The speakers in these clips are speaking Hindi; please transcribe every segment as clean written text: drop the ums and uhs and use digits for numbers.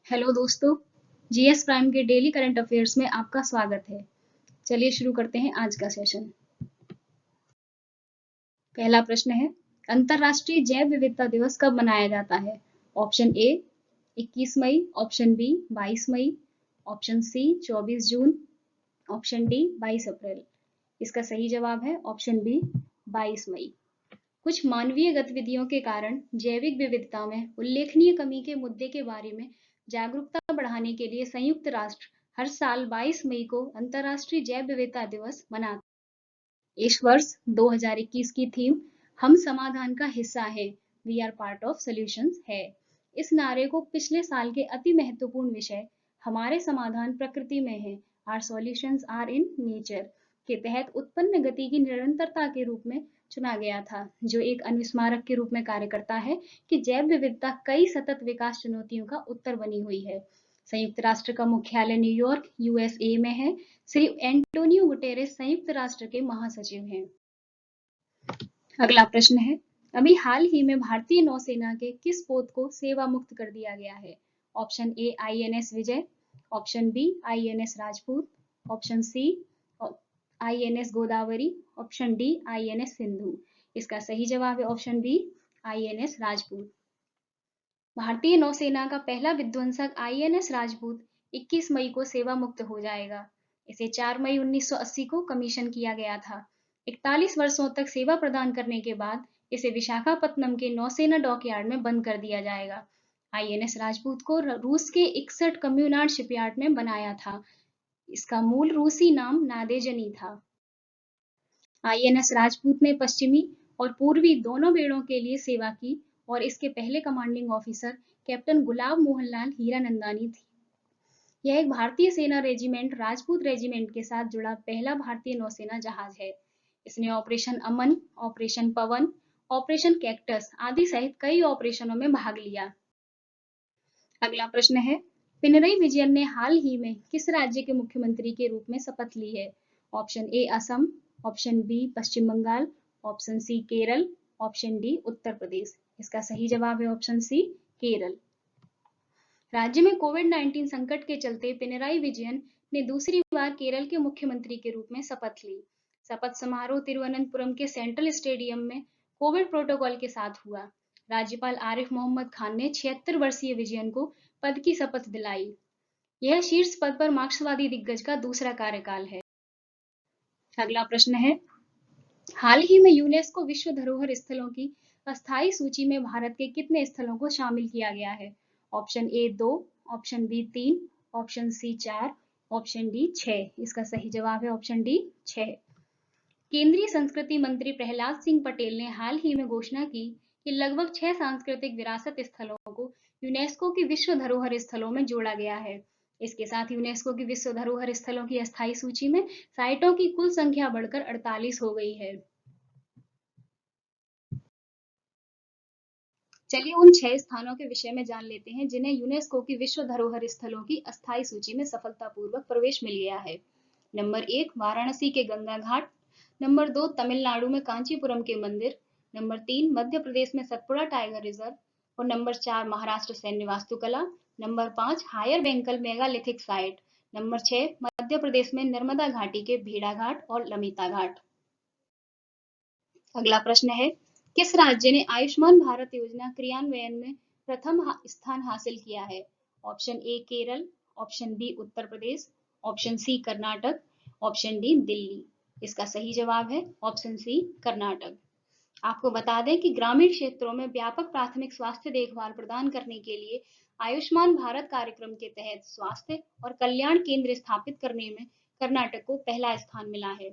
हेलो दोस्तों, जीएस प्राइम के डेली करंट अफेयर्स में आपका स्वागत है। चलिए शुरू करते हैं आज का सेशन। पहला प्रश्न है, अंतर्राष्ट्रीय जैव विविधता दिवस कब मनाया जाता है? ऑप्शन ए 21 मई, ऑप्शन बी 22 मई, ऑप्शन सी 24 जून, ऑप्शन डी 22 अप्रैल। इसका सही जवाब है ऑप्शन बी 22 मई। कुछ मानवीय गतिविधियों के कारण जैविक विविधता में उल्लेखनीय कमी के मुद्दे के बारे में जागरूकता बढ़ाने के लिए संयुक्त राष्ट्र हर साल 22 मई को अंतर्राष्ट्रीय जैव विविधता दिवस मनाता है। इस वर्ष 2021 की थीम हम समाधान का हिस्सा है, we are part of solutions है। इस नारे को पिछले साल के अति महत्वपूर्ण विषय हमारे समाधान प्रकृति में है, our solutions are in nature के तहत उत्पन्न गति की निरंतरता के रूप में चुना गया था, जो एक अनुस्मारक के रूप में कार्य करता है कि जैव विविधता कई सतत विकास चुनौतियों का उत्तर बनी हुई है। संयुक्त राष्ट्र का मुख्यालय न्यूयॉर्क यूएसए में है। श्री एंटोनियो गुटेरेस संयुक्त राष्ट्र के महासचिव हैं। अगला प्रश्न है, अभी हाल ही में भारतीय नौसेना के किस पोत को सेवा मुक्त कर दिया गया है? Option A INS Vijay, option B INS Rajput, option C INS Godavari, option D INS Sindhu. इसका सही जवाब है ऑप्शन बी आईएनएस राजपूत। भारतीय नौसेना का पहला विध्वंसक आईएनएस राजपूत 21 मई को सेवा मुक्त हो जाएगा। इसे 4 मई 1980 को कमीशन किया गया था। 41 वर्षों तक सेवा प्रदान करने के बाद इसे विशाखापत्तनम के नौसेना डॉकयार्ड में बंद कर दिया जाएगा। आईएनएस राजपूत को रूस के 61 कम्युनार्ड शिपयार्ड में बनाया था। इसका मूल रूसी नाम नादेजनी था। आईएनएस राजपूत ने पश्चिमी और पूर्वी दोनों बेड़ों के लिए सेवा की और इसके पहले कमांडिंग ऑफिसर कैप्टन गुलाब मोहनलाल हीरानंदानी थी। यह एक भारतीय सेना रेजिमेंट राजपूत रेजिमेंट के साथ जुड़ा पहला भारतीय नौसेना जहाज है। इसने ऑपरेशन अमन, ऑपरेशन पवन, ऑपरेशन कैक्टस आदि सहित कई ऑपरेशनों में भाग लिया। अगला प्रश्न है, पिनरई विजयन ने हाल ही में किस राज्य के मुख्यमंत्री के रूप में शपथ ली है? Option A Assam, option B Paschim Bangal, option C Kerala, option D Uttar Pradesh. इसका सही जवाब है ऑप्शन सी केरल। राज्य में कोविड-19 संकट के चलते पिनराई विजयन ने दूसरी बार केरल के मुख्यमंत्री के रूप में शपथ ली। शपथ समारोह तिरुवनंतपुरम के सेंट्रल स्टेडियम में कोविड प्रोटोकॉल के साथ हुआ। राज्यपाल आरिफ मोहम्मद खान ने 76 वर्षीय विजयन को पद की शपथ दिलाई। यह शीर्ष पद पर मार्क्सवादी दिग्गज का दूसरा कार्यकाल है। अगला प्रश्न है, हाल ही में यूनेस्को विश्व धरोहर स्थलों की अस्थायी सूची में भारत के कितने स्थलों को शामिल किया गया है? Option A 2, option B 3, option C 4, option D 6। इसका सही जवाब है ऑप्शन डी 6। केंद्रीय संस्कृति मंत्री प्रहलाद सिंह पटेल ने हाल ही में घोषणा की कि लगभग 6 सांस्कृतिक विरासत स्थलों को यूनेस्को की विश्व धरोहर स्थलों में जोड़ा गया है। इसके साथ यूनेस्को की विश्व धरोहर स्थलों की अस्थायी सूची में साइटों की कुल संख्या बढ़कर 48 हो गई है। चलिए उन 6 स्थानों के विषय में जान लेते हैं जिन्हें यूनेस्को की विश्व धरोहर स्थलों की अस्थायी सूची में सफलतापूर्वक प्रवेश मिल गया है। नंबर 1 वाराणसी के गंगा घाट, नंबर 2 तमिलनाडु में कांचीपुरम के मंदिर, नंबर 3 मध्य प्रदेश में सतपुड़ा टाइगर रिजर्व और नंबर 4 महाराष्ट्र सैन्य वास्तुकला, number 5 Hire Benkal megalithic site, number 6 Madhya Pradesh में नर्मदा घाटी के भेड़ाघाट और लमिता घाट। अगला प्रश्न है, किस राज्य ने आयुष्मान भारत योजना क्रियान्वयन में प्रथम स्थान हासिल किया है? Option A Kerala, option B Uttar Pradesh, option C Karnataka, option D Delhi. इसका सही जवाब है ऑप्शन सी कर्नाटक। आपको बता दें कि ग्रामीण क्षेत्रों में व्यापक प्राथमिक स्वास्थ्य देखभाल प्रदान करने के लिए आयुष्मान भारत कार्यक्रम के तहत स्वास्थ्य और कल्याण केंद्र स्थापित करने में कर्नाटक को पहला स्थान मिला है।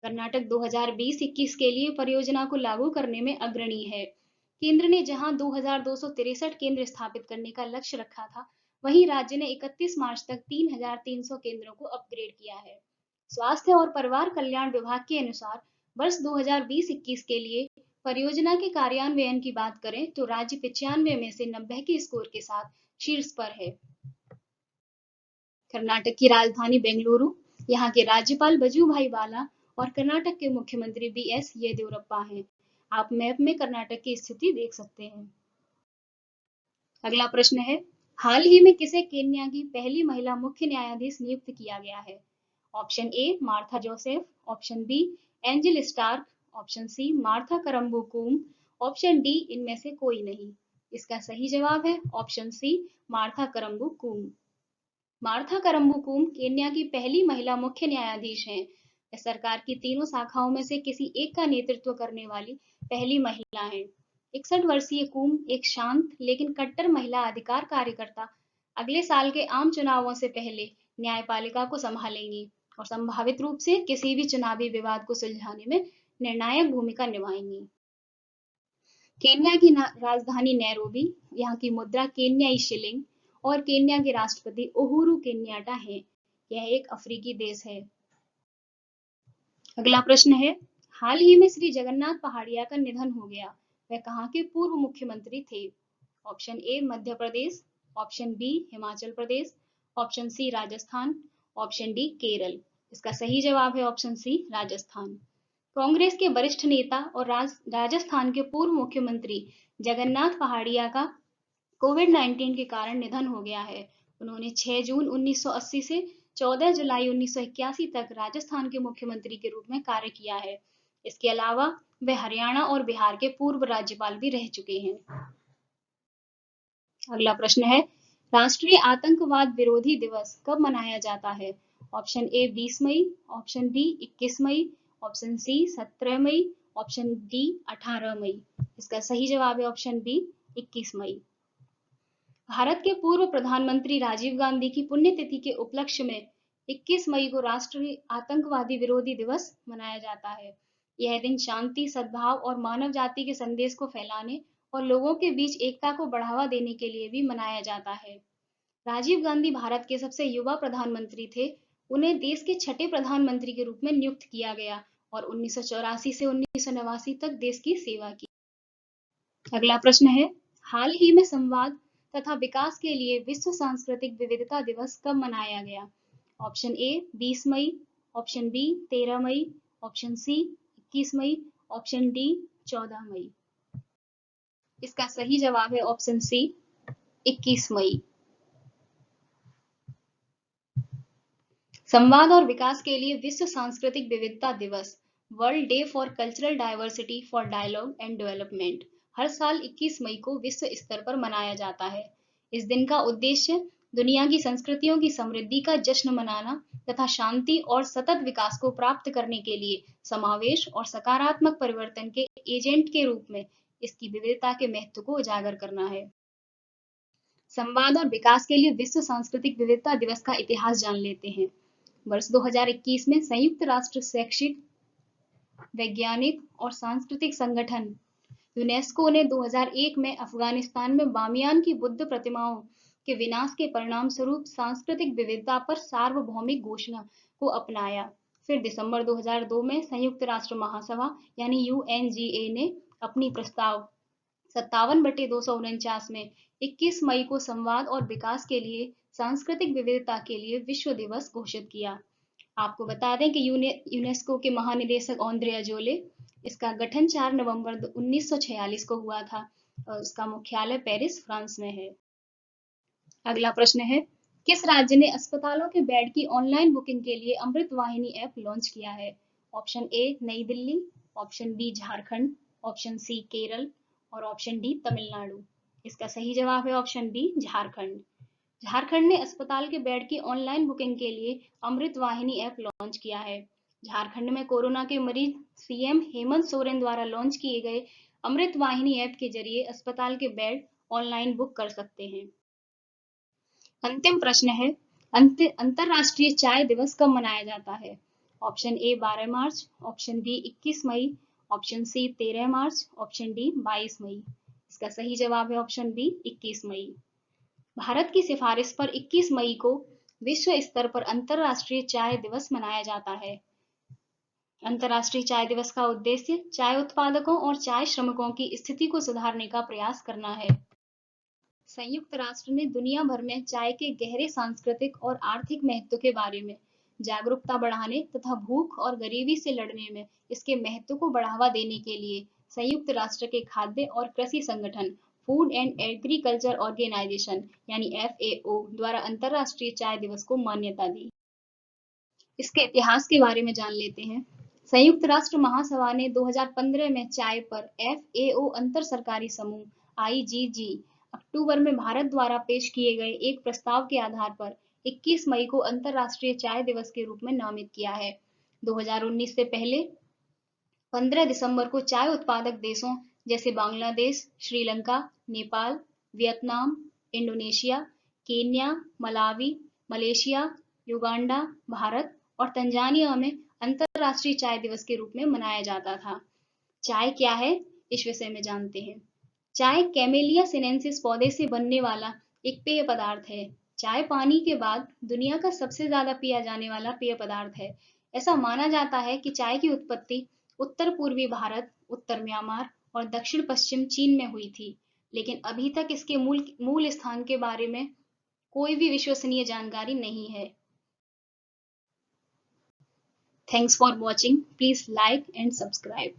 कर्नाटक 2020-21 के लिए परियोजना को लागू करने में अग्रणी है। केंद्र ने जहां 2263 केंद्र स्थापित करने का लक्ष्य रखा था, वहीं राज्य ने 31 मार्च तक 3300 केंद्रों को अपग्रेड किया है। स्वास्थ्य और परिवार कल्याण विभाग के अनुसार वर्ष 2020-21 के लिए परियोजना के कार्यान्वयन की बात करें तो राज्य 95 में से 90 के स्कोर के साथ शीर्ष पर है। कर्नाटक की राजधानी बेंगलुरु, यहाँ के राज्यपाल वजूभाई वाला और कर्नाटक के मुख्यमंत्री बीएस येदियुरप्पा हैं। आप मैप में कर्नाटक की स्थिति देख सकते हैं। अगला प्रश्न है, हाल ही में किसे केन्या की पहली महिला मुख्य न्यायाधीश नियुक्त किया गया है? Option A Martha Joseph, option B Angel Stark, option C Martha Karambu Koome, option D इनमें से कोई नहीं। इसका सही जवाब है option C Martha Karambu Koome. Martha Karambu Koome Kenya की पहली महिला मुख्य न्यायाधीश हैं। वे सरकार की तीनों शाखाओं में से किसी एक का नेतृत्व करने वाली पहली महिला हैं। 61 वर्षीय कुम एक शांत लेकिन कट्टर महिला अधिकार कार्यकर्ता अगले साल के आम चुनावों से पहले न्यायपालिका को संभालेंगी और संभावित रूप से किसी भी चुनावी विवाद को सुलझाने में निर्णायक भूमिका निभाएंगी। केन्या की राजधानी नैरोबी, यहाँ की मुद्रा केन्याई शिलिंग और केन्या के राष्ट्रपति उहुरु केन्याटा हैं। यह एक अफ्रीकी देश है। अगला प्रश्न है, हाल ही में श्री जगन्नाथ पहाड़िया का निधन हो गया। वह कहाँ के पूर्व मुख्यमंत्री थे? Option A Madhya Pradesh, option B Himachal Pradesh, option C Rajasthan, option D Kerala. इसका सही जवाब है ऑप्शन सी राजस्थान। कांग्रेस के वरिष्ठ नेता और राजस्थान के पूर्व मुख्यमंत्री जगन्नाथ पहाड़िया का कोविड-19 के कारण निधन हो गया है। उन्होंने 6 जून 1980 से 14 जुलाई 1981 तक राजस्थान के मुख्यमंत्री के रूप में कार्य किया है। इसके अलावा वे हरियाणा और बिहार के पूर्व राज्यपाल भी रह चुके हैं। अगला प्रश्न है, राष्ट्रीय आतंकवाद विरोधी दिवस कब मनाया जाता है? ऑप्शन ए 20 मई, ऑप्शन बी 21 मई, ऑप्शन सी 17 मई, ऑप्शन डी 18 मई। इसका सही जवाब है ऑप्शन बी 21 मई। भारत के पूर्व प्रधानमंत्री राजीव गांधी की पुण्यतिथि के उपलक्ष्य में 21 मई को राष्ट्रीय आतंकवादी विरोधी दिवस मनाया जाता है। यह दिन शांति, सद्भाव और मानव जाति के संदेश को फैलाने और लोगों के बीच एकता को बढ़ावा देने के लिए भी मनाया जाता है। राजीव गांधी भारत के सबसे युवा प्रधानमंत्री थे। उन्हें देश के छठे प्रधानमंत्री के रूप में नियुक्त किया गया और 1984 से 1989 तक देश की सेवा की। अगला प्रश्न है, हाल ही में संवाद तथा विकास के लिए विश्व सांस्कृतिक विविधता दिवस कब मनाया गया? ऑप्शन ए 20 मई, ऑप्शन बी 13 मई, ऑप्शन सी 21 मई, ऑप्शन डी 14 मई। इसका सही जवाब है ऑप्शन सी 21 मई। संवाद और विकास के लिए विश्व सांस्कृतिक विविधता दिवस, world day for cultural diversity for dialogue and development, हर साल 21 मई को विश्व स्तर पर मनाया जाता है। इस दिन का उद्देश्य दुनिया की संस्कृतियों की समृद्धि का जश्न मनाना तथा शांति और सतत विकास को प्राप्त करने के लिए समावेश और सकारात्मक परिवर्तन के एजेंट के रूप में इसकी विविधता के महत्व को उजागर करना है। संवाद और विकास के लिए विश्व सांस्कृतिक विविधता दिवस का इतिहास जान लेते हैं। वर्ष 2021 में संयुक्त राष्ट्र शैक्षिक, वैज्ञानिक और सांस्कृतिक संगठन यूनेस्को ने 2001 में अफगानिस्तान में बामियान की बुद्ध प्रतिमाओं के विनाश के परिणाम स्वरूप सांस्कृतिक विविधता पर सार्वभौमिक घोषणा को अपनाया। फिर दिसंबर 2002 में संयुक्त राष्ट्र महासभा यानी यूएनजीए ने अपनी प्रस्ताव 57/249 में 21 मई को संवाद और विकास के लिए सांस्कृतिक विविधता के लिए विश्व दिवस घोषित किया। आपको बता दें कि यूनेस्को के महानिदेशक ऑन्द्रे अजोले, इसका गठन 4 नवंबर 1946 को हुआ था और इसका मुख्यालय पेरिस, फ्रांस में है। अगला प्रश्न है, किस राज्य ने अस्पतालों के बेड की ऑनलाइन बुकिंग के लिए अमृत वाहिनी ऐप लॉन्च किया है? Option A New Delhi, option B Jharkhand, option C Kerala और ऑप्शन डी तमिलनाडु। इसका सही जवाब है ऑप्शन बी झारखंड। झारखंड ने अस्पताल के बेड की ऑनलाइन बुकिंग के लिए अमृत वाहिनी ऐप लॉन्च किया है। झारखंड में कोरोना के मरीज सीएम हेमंत सोरेन द्वारा लॉन्च किए गए अमृत वाहिनी ऐप के जरिए अस्पताल के बेड ऑनलाइन बुक कर सकते हैं। अंतिम प्रश्न है, अंतरराष्ट्रीय चाय दिवस कब मनाया जाता है? ऑप्शन ए 12 मार्च, ऑप्शन बी 21 मई, ऑप्शन सी 13 मार्च, ऑप्शन डी 22 मई। इसका सही जवाब है ऑप्शन बी 21 मई। भारत की सिफारिश पर 21 मई को विश्व स्तर पर अंतरराष्ट्रीय चाय दिवस मनाया जाता है। अंतरराष्ट्रीय चाय दिवस का उद्देश्य चाय उत्पादकों और चाय श्रमिकों की स्थिति को सुधारने का प्रयास करना है। संयुक्त राष्ट्र ने दुनिया भर में चाय के गहरे सांस्कृतिक और आर्थिक महत्व के बारे में जागरूकता बढ़ाने तथा भूख और गरीबी से लड़ने में इसके महत्व को बढ़ावा देने के लिए संयुक्त राष्ट्र के खाद्य और कृषि संगठन फूड एंड एग्रीकल्चर ऑर्गेनाइजेशन यानी FAO द्वारा अंतरराष्ट्रीय चाय दिवस को मान्यता दी। इसके इतिहास के बारे में जान लेते हैं। संयुक्त राष्ट्र महासभा ने 2015 में चाय पर FAO अंतर सरकारी समूह IGG अक्टूबर में भारत द्वारा पेश किए गए एक प्रस्ताव के आधार पर 21 मई को अंतरराष्ट्रीय चाय दिवस के रूप में नामित किया है। 2019 से पहले 15 दिसंबर को चाय उत्पादक देशों जैसे Bangladesh, Sri Lanka, Nepal, Vietnam, Indonesia, Kenya, Malawi, Malaysia, Uganda, Bharat और तंजानिया में अंतरराष्ट्रीय चाय दिवस के रूप में मनाया जाता था। चाय क्या है, इस विषय में जानते हैं। चाय कैमेलिया सिनेंसिस पौधे से बनने वाला एक पेय पदार्थ है। चाय पानी के बाद दुनिया का सबसे ज्यादा पिया जाने वाला पेय पदार्थ है। ऐसा माना जाता है कि चाय की उत्पत्ति उत्तर पूर्वी भारत, उत्तर म्यांमार और दक्षिण पश्चिम चीन में हुई थी, लेकिन अभी तक इसके मूल स्थान के बारे में कोई भी विश्वसनीय जानकारी नहीं है। Thanks for watching. Please like and subscribe.